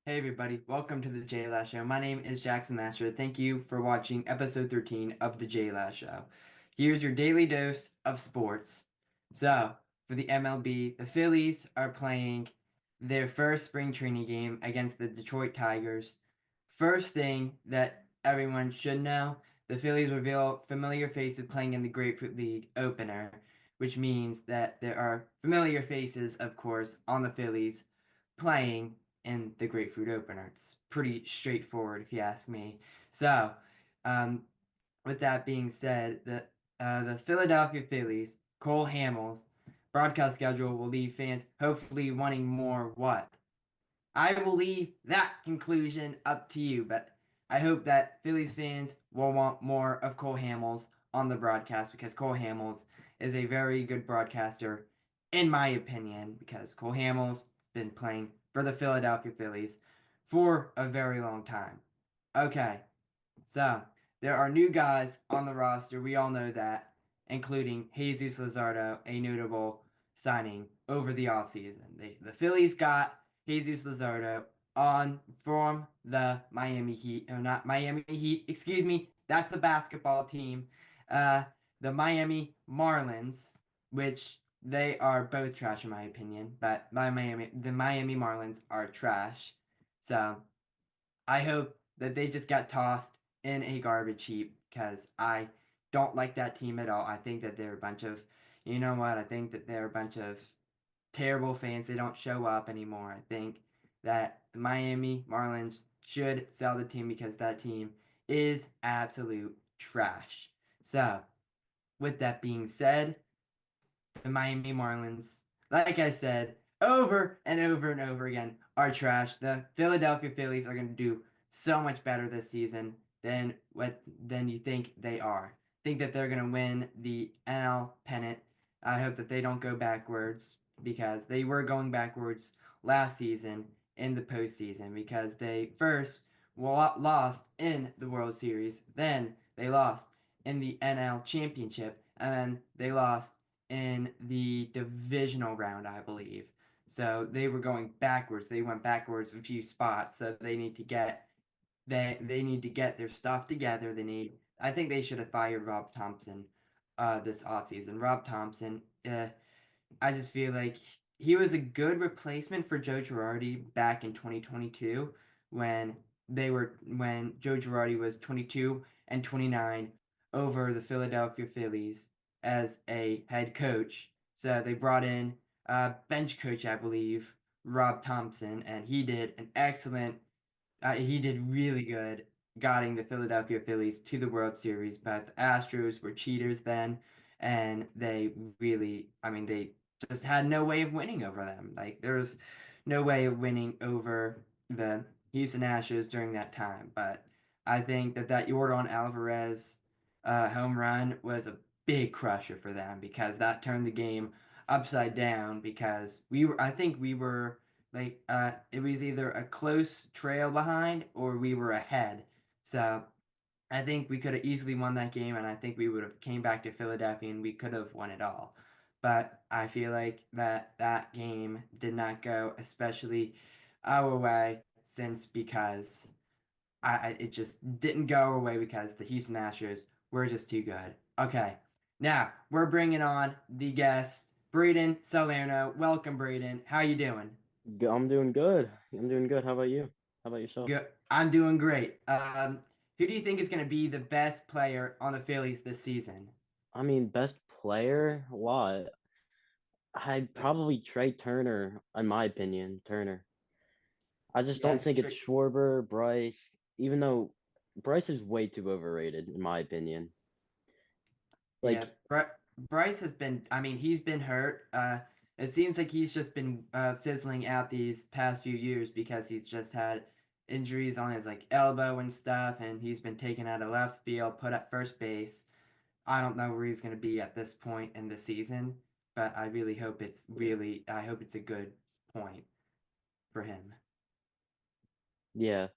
Hey everybody, welcome to the JLash Show. My name is Jackson Lasher. Thank you for watching episode 13 of the JLash Show. Here's your daily dose of sports. So, for the MLB, the Phillies are playing their first spring training game against the Detroit Tigers. First thing that everyone should know, the Phillies reveal familiar faces playing in the Grapefruit League opener, which means that there are familiar faces, of course, on the Phillies playing in the grapefruit opener. It's pretty straightforward, if you ask me. So, um, with that being said, the Philadelphia Phillies, Cole Hamels broadcast schedule will leave fans hopefully wanting more. What? I will leave that conclusion up to you, but I hope that Phillies fans will want more of Cole Hamels on the broadcast because Cole Hamels is a very good broadcaster, in my opinion, because Cole Hamels has been playing for the Philadelphia Phillies for a very long time. Okay, so there are new guys on the roster. We all know that, including Jesus Luzardo, a notable signing over the offseason. The Phillies got Jesus Luzardo on from the Miami Heat. Oh, not Miami Heat. Excuse me. That's the basketball team. Uh, the Miami Marlins, which they are both trash in my opinion, but the Miami Marlins are trash. So I hope that they just got tossed in a garbage heap because I don't like that team at all. I think that they're a bunch of, you know what? I think that they're a bunch of terrible fans. They don't show up anymore. I think that the Miami Marlins should sell the team because that team is absolute trash. So, with that being said, the Miami Marlins, like I said, over and over and over again, are trash. The Philadelphia Phillies are going to do so much better this season than you think they are. Think that they're going to win the NL pennant. I hope that they don't go backwards because they were going backwards last season in the postseason because they first lost in the World Series, then they lost in the NL Championship, and then they lost in the divisional round, I believe. So they were going backwards. They went backwards a few spots. So they need to get their stuff together. I think they should have fired Rob Thompson this offseason. Rob Thompson, I just feel like he was a good replacement for Joe Girardi back in 2022 when Joe Girardi was 22 and 29 over the Philadelphia Phillies as a head coach. So they brought in bench coach, I believe, Rob Thompson, and he did really good guiding the Philadelphia Phillies to the World Series, but the Astros were cheaters then, and they just had no way of winning over them. Like, there was no way of winning over the Houston Astros during that time. But I think that Yordan Alvarez home run was a big crusher for them because that turned the game upside down because I think we were it was either a close trail behind or we were ahead. So I think we could have easily won that game, and I think we would have came back to Philadelphia and we could have won it all. But I feel like that game did not go especially our way since because it just didn't go our way because the Houston Astros were just too good. Okay, now we're bringing on the guest, Braden Salerno. Welcome, Braden. How you doing? I'm doing good. I'm doing good. How about you? How about yourself? Good. I'm doing great. Who do you think is going to be the best player on the Phillies this season? I mean, best player? What? I'd probably Trey Turner, in my opinion. Turner. I just don't Yeah, think it's Schwarber, Bryce, even though Bryce is way too overrated, in my opinion. yeah. Like, Bryce has been. I mean, he's been hurt. It seems like he's just been fizzling out these past few years because he's just had injuries on his like elbow and stuff, and he's been taken out of left field, put at first base. I don't know where he's going to be at this point in the season, but I really hope I hope it's a good point for him. yeah,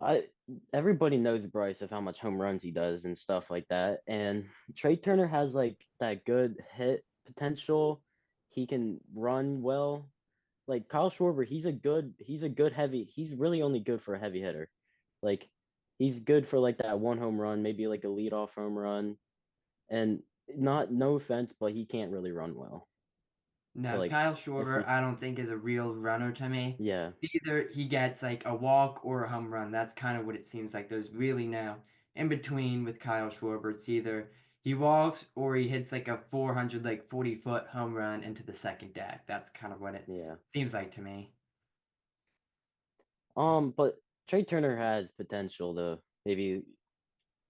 I everybody knows Bryce of how much home runs he does and stuff like that. And Trey Turner has like that good hit potential. He can run well. like Kyle Schwarber, he's a good heavy. He's really only good for a heavy hitter. Like he's good for like that one home run, maybe like a leadoff home run, and not no offense, but he can't really run well. So No, like Kyle if Schwarber, he, I don't think is a real runner to me. yeah, It's either he gets like a walk or a home run. That's kind of what it seems like. There's really no in between with Kyle Schwarber. It's either he walks or he hits like a 400, like 40-foot home run into the second deck. That's kind of what it yeah. seems like to me. But Trey Turner has potential to maybe.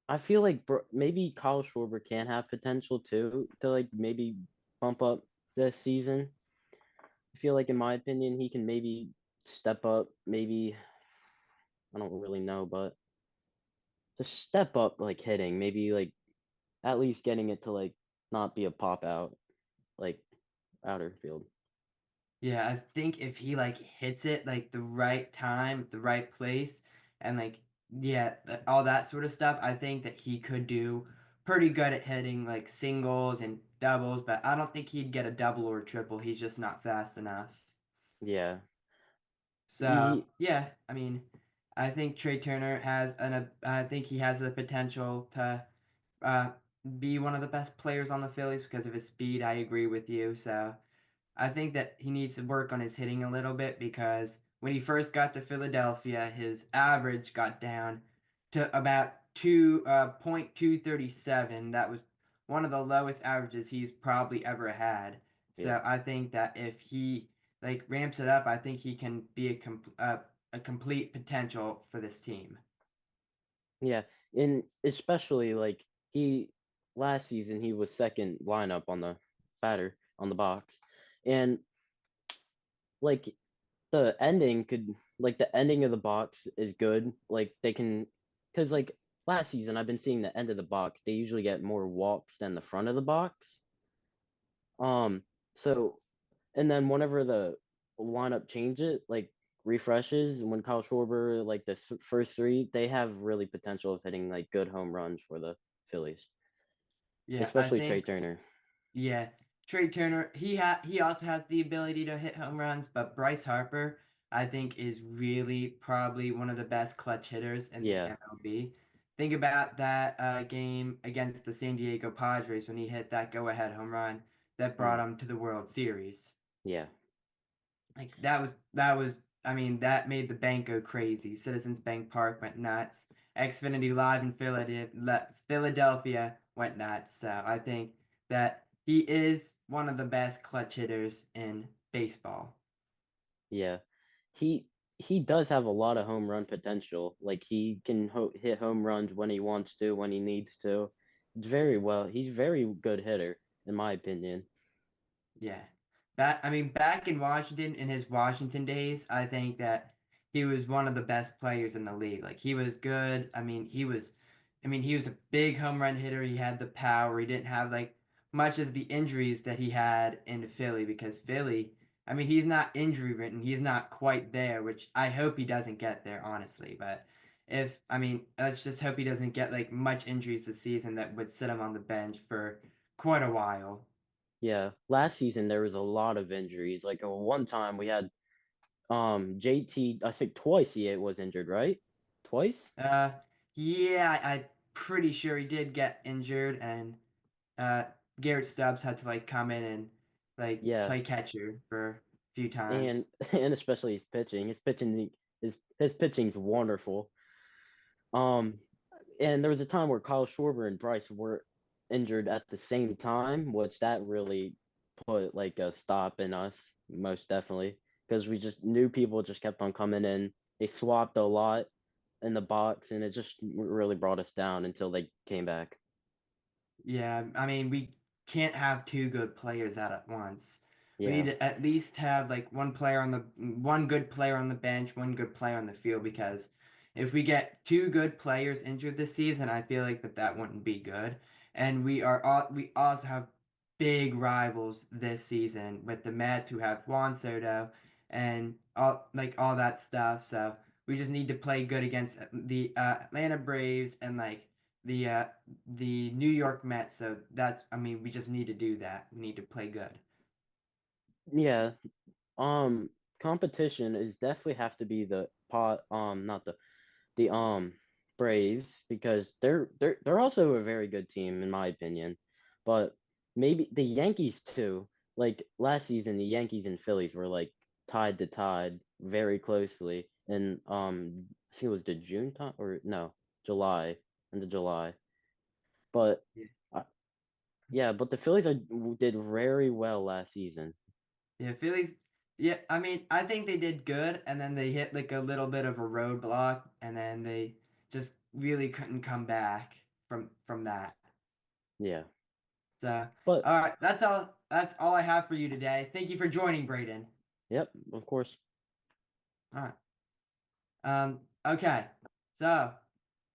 I feel like maybe Kyle Schwarber can have potential too to like maybe bump up this season. I feel like, in my opinion, he can maybe step up. Maybe I don't really know, but just step up like hitting. Maybe like at least getting it to like not be a pop out like outer field. Yeah, I think if he like hits it like the right time, the right place, and like yeah, all that sort of stuff, I think that he could do pretty good at hitting like singles and doubles, but I don't think he'd get a double or a triple. He's just not fast enough. Yeah, So he yeah, I mean, I think Trey Turner has I think he has the potential to uh, be one of the best players on the Phillies because of his speed. I agree with you. So. I think that he needs to work on his hitting a little bit because when he first got to Philadelphia, his average got down to about 2.237. That was one of the lowest averages he's probably ever had. yeah So I think that if he like ramps it up, I think he can be a complete potential for this team. yeah, and especially like he last season he was second lineup on the batter on the box, and like the ending of the box is good. Like they can, because like last season I've been seeing the end of the box. They usually get more walks than the front of the box. So and then whenever the lineup changes, like refreshes, when Kyle Schwarber like the first three, they have really potential of hitting like good home runs for the Phillies, Yeah, I especially Trey think Turner. Yeah, Trey Turner, he also has the ability to hit home runs, but Bryce Harper, I think, is really probably one of the best clutch hitters in the Yeah. MLB. Think about that game against the San Diego Padres when he hit that go-ahead home run that brought Mm, him to the World Series. yeah. Like that was I mean that made the bank go crazy. Citizens Bank Park went nuts. Xfinity Live in Philadelphia went nuts. So I think that he is one of the best clutch hitters in baseball. Yeah. He does have a lot of home run potential. Like he can hit home runs when he wants to, when he needs to. It's very well. He's very good hitter, in my opinion. Yeah. Back in Washington, in his Washington days, I think that he was one of the best players in the league. Like he was good. He was a big home run hitter. He had the power. He didn't have like much as the injuries that he had in Philly because Philly, he's not injury ridden. He's not quite there, which I hope he doesn't get there, honestly. But let's just hope he doesn't get like much injuries this season that would sit him on the bench for quite a while. Yeah. Last season there was a lot of injuries. Like one time we had JT, I think twice he was injured, right? Twice? Uh, yeah, I'm pretty sure he did get injured, and Garrett Stubbs had to like come in and like Yeah. play catcher for a few times. And and especially his pitching. His pitching's wonderful. Um, and there was a time where Kyle Schwarber and Bryce were injured at the same time, which that really put like a stop in us, most definitely, because we just knew people just kept on coming in. They swapped a lot in the box, and it just really brought us down until they came back. Yeah, we can't have two good players out at once. We need Yeah, to at least have like one good player on the bench, one good player on the field because if we get two good players injured this season, I feel like that wouldn't be good. And we also have big rivals this season with the Mets who have Juan Soto and all that stuff. So we just need to play good against the Atlanta Braves and like the uh, the New York Mets. So we just need to do that. We need to play good. yeah. competition is definitely have to be the pot not the Braves, because they're also a very good team in my opinion. But maybe the Yankees too. Like last season, the Yankees and Phillies were like tied very closely, and I think it was the June time, or no, July, into July. But Yeah. uh, yeah, but the Phillies did very well last season. Yeah, Phillies. Yeah, I mean, I think they did good, and then they hit like a little bit of a roadblock, and then they just really couldn't come back from that. Yeah, So, but all right, that's all. That's all I have for you today. Thank you for joining, Braden. yep, of course. All right. Okay. So,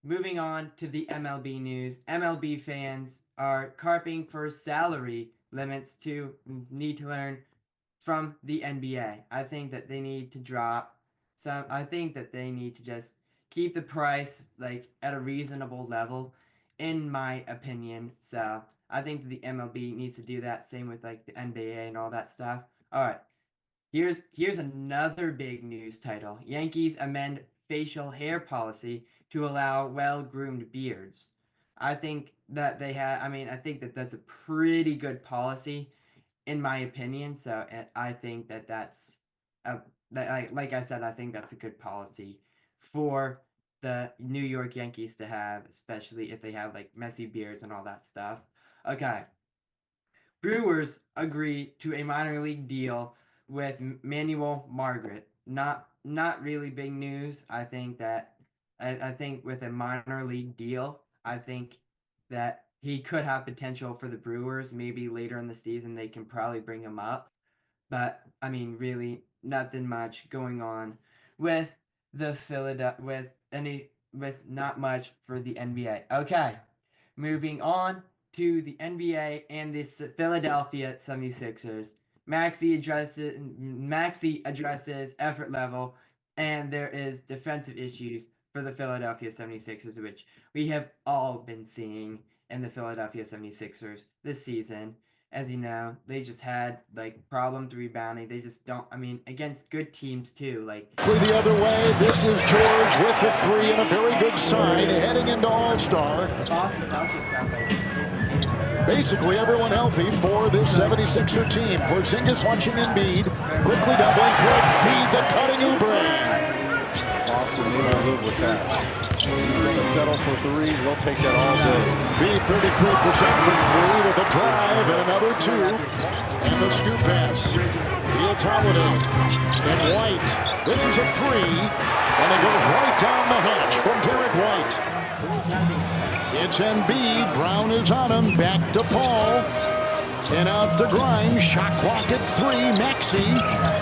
moving on to the MLB news. MLB fans are carping for salary limits to need to learn from the NBA. I think that they need to drop some. I think that they need to just keep the price like at a reasonable level, in my opinion. So I think that the MLB needs to do that. Same with like the NBA and all that stuff. All right. Here's another big news title. Yankees amend facial hair policy to allow well-groomed beards. I think that they have. I mean, I think that that's a pretty good policy in my opinion. So I think that that's a, that like I said, I think that's a good policy for the New York Yankees to have, especially if they have like messy beards and all that stuff. Okay, Brewers agree to a minor league deal with Manuel Margaret. Not really big news. I think that I think with a minor league deal, I think that he could have potential for the Brewers. Maybe later in the season they can probably bring him up. But I mean, really, nothing much going on with the Philadelphia with not much for the NBA. Okay, moving on to the NBA and the Philadelphia 76ers. Maxi addresses effort level, and there is defensive issues for the Philadelphia 76ers, which we have all been seeing in the Philadelphia 76ers this season. As you know, they just had like problems rebounding. They just don't. I mean, against good teams too. Like the other way, this is George with the three and a very good sign heading into All-Star. Boston Celtics have like Basically everyone healthy for this 76er team. Porzingis watching Embiid, quickly doubling, quick feed the cutting Oubre. Boston may not live with that. He's going to settle for threes. They'll take that all day. Embiid 33% from three with a drive and another two. And the scoop pass. It's Holiday and White. This is a three. And it goes right down the hatch from Derek White. It's Embiid. Brown is on him. Back to Paul. And out to Grimes. Shot clock at three. Maxey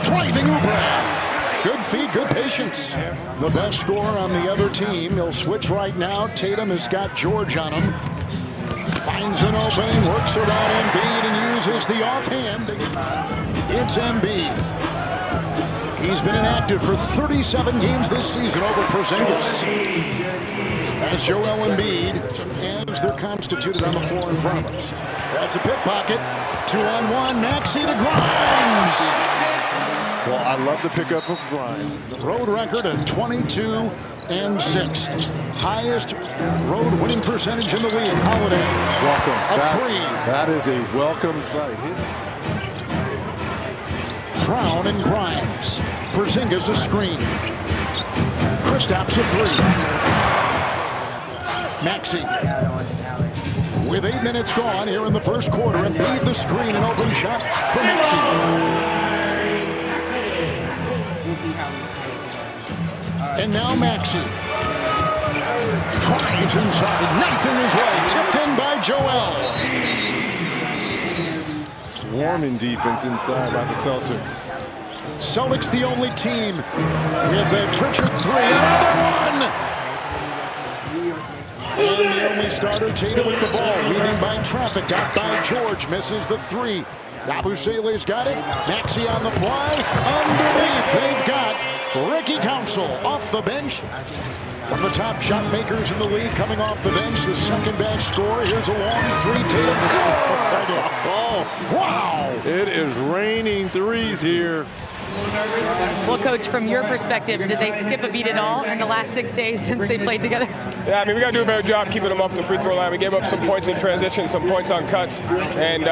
driving Oubre. Good feed, good patience. The best scorer on the other team. He'll switch right now. Tatum has got George on him. Finds an opening, works around Embiid and uses the offhand. It's Embiid. He's been inactive for 37 games this season over Porzingis. As Joel Embiid, as they're constituted on the floor in front of us. That's a pickpocket. 2-on-1, Maxey to Grimes. Well, I love the pickup of Grimes. Road record at 22-6. Highest road winning percentage in the league. Holiday. Welcome. A three. That is a welcome sight. Brown and Grimes. Porzingis a screen. Kristaps a three. Maxey. With 8 minutes gone here in the first quarter, and Embiid the screen, an open shot for Maxey. And now Maxey drives inside, knife in his way, tipped in by Joel. Swarming defense inside by the Celtics. Celtics the only team with a Pritchard three, another one. And the only starter, Tatum with the ball, leading by traffic, got by George, misses the three. Yabusele's got it, Maxey on the fly, underneath, they've got Ricky Council off the bench. One of the top shot makers in the league coming off the bench, the second best scorer. Here's a long three. Tatum. Oh, Wow! it is raining threes here. Well, Coach, from your perspective, did they skip a beat at all in the last 6 days since they played together? Yeah, I mean, we got to do a better job keeping them off the free throw line. We gave up some points in transition, some points on cuts, and,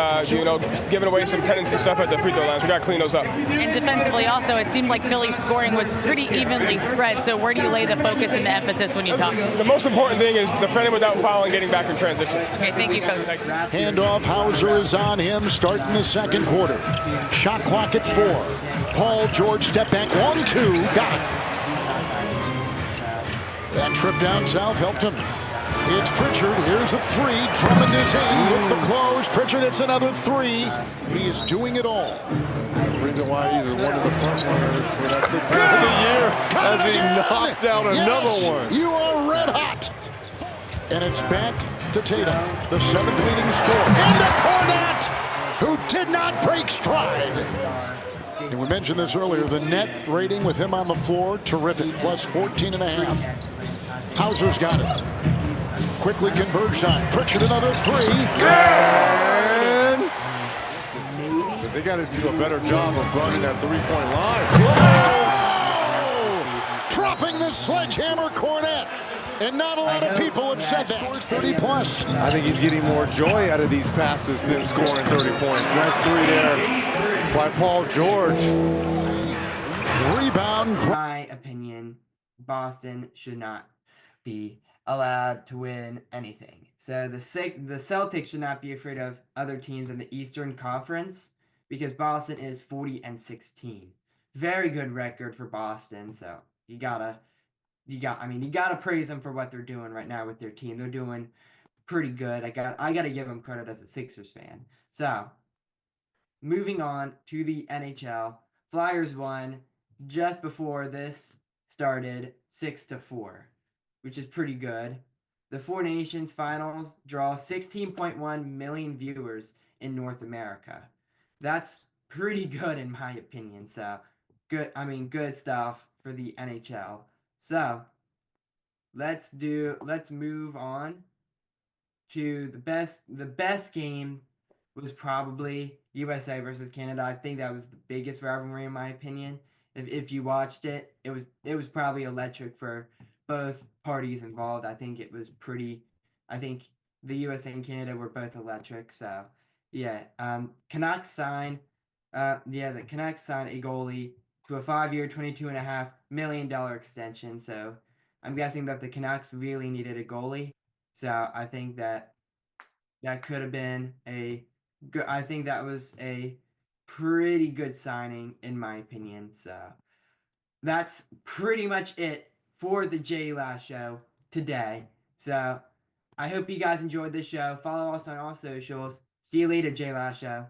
giving away some tendency stuff at the free throw lines. We got to clean those up. And defensively also, it seemed like Philly's scoring was pretty evenly spread. So where do you lay the focus and the emphasis when you talk? The most important thing is defending without fouling, getting back in transition. Okay, thank you, Coach. Handoff, Hauser is on him, starting the second quarter. Shot clock at 4. Paul George step back, 1-2, got it. That trip down south helped him. It's Pritchard, here's a 3, Drummond is in with the close. Pritchard, it's another 3. He is doing it all. The reason why he's one of the front runners for that 6th game of the year as he knocks down another one. You are red hot. And it's back to Tatum, the 7th leading scorer. Into Cornette, who did not break stride. And we mentioned this earlier, the net rating with him on the floor, terrific, plus 14.5. Hauser's got it. Quickly converged on. Pritchard, another 3. And they got to do a better job of running that three-point line. Oh! Dropping the sledgehammer, Cornette. And not a lot of people have said that. 30 plus. I think he's getting more joy out of these passes than scoring 30 points. Nice 3 there by Paul George. Rebound. In my opinion, Boston should not be allowed to win anything. So the Celtics should not be afraid of other teams in the Eastern Conference because Boston is 40-16. Very good record for Boston. So you gotta praise them for what they're doing right now with their team. They're doing pretty good. I gotta give them credit as a Sixers fan. So moving on to the NHL, Flyers won just before this started 6-4, which is pretty good. The Four Nations Finals draw 16.1 million viewers in North America. That's pretty good in my opinion. So good stuff for the NHL. So let's move on to the best game was probably USA versus Canada. I think that was the biggest rivalry in my opinion. If you watched it, it was probably electric for both parties involved. I think the USA and Canada were both electric. So yeah, the Canucks signed a goalie to a 5-year, $22.5 million extension. So I'm guessing that the Canucks really needed a goalie. So I think that could have been I think that was a pretty good signing in my opinion. So that's pretty much it for the JLash show today. So I hope you guys enjoyed this show. Follow us on all socials. See you later, JLash show.